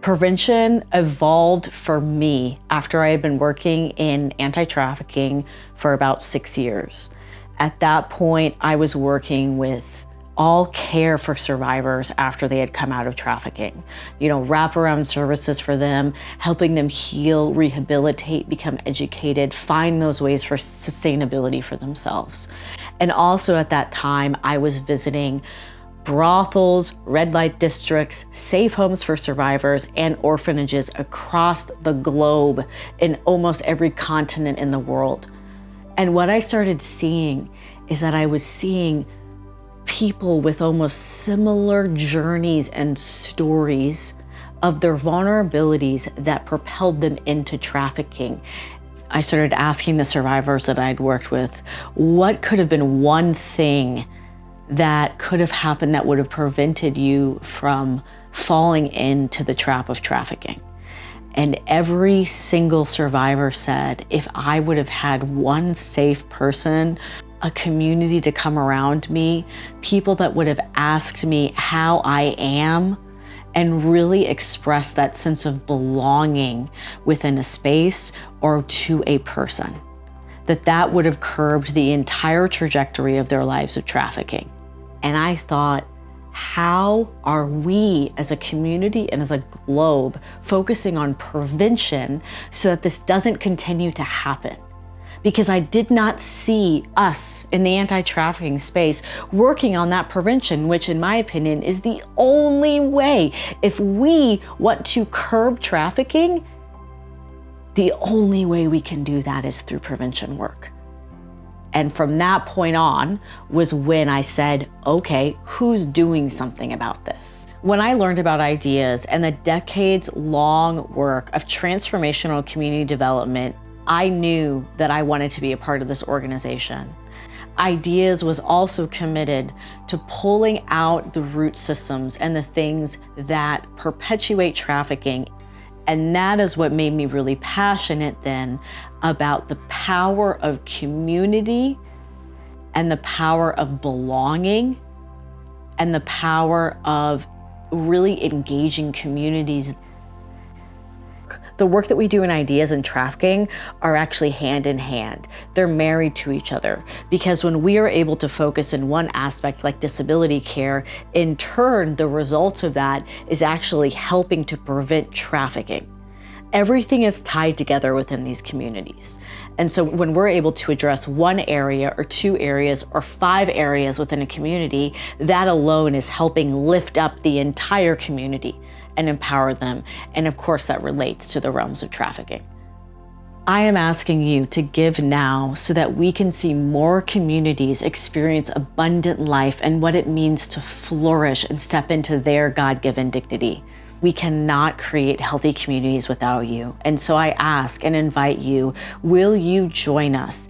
Prevention evolved for me after I had been working in anti-trafficking for about 6 years. At that point, I was working with all care for survivors after they had come out of trafficking. Wraparound services for them, helping them heal, rehabilitate, become educated, find those ways for sustainability for themselves. And also at that time, I was visiting brothels, red light districts, safe homes for survivors, and orphanages across the globe in almost every continent in the world. And what I started seeing is that I was seeing people with almost similar journeys and stories of their vulnerabilities that propelled them into trafficking. I started asking the survivors that I'd worked with, what could have been one thing that could have happened that would have prevented you from falling into the trap of trafficking? And every single survivor said, if I would have had one safe person, a community to come around me, people that would have asked me how I am, and really express that sense of belonging within a space or to a person, that would have curbed the entire trajectory of their lives of trafficking. And I thought, how are we as a community and as a globe focusing on prevention so that this doesn't continue to happen? Because I did not see us in the anti-trafficking space working on that prevention, which in my opinion is the only way. If we want to curb trafficking, the only way we can do that is through prevention work. And from that point on was when I said, okay, who's doing something about this? When I learned about ideas and the decades-long work of transformational community development, I knew that I wanted to be a part of this organization. Ideas was also committed to pulling out the root systems and the things that perpetuate trafficking. And that is what made me really passionate then about the power of community and the power of belonging and the power of really engaging communities. The work that we do in ideas and trafficking are actually hand in hand. They're married to each other, because when we are able to focus in one aspect like disability care, in turn, the results of that is actually helping to prevent trafficking. Everything is tied together within these communities. And so when we're able to address one area or 2 areas or 5 areas within a community, that alone is helping lift up the entire community and empower them. And of course, that relates to the realms of trafficking. I am asking you to give now so that we can see more communities experience abundant life and what it means to flourish and step into their God-given dignity. We cannot create healthy communities without you. And so I ask and invite you, will you join us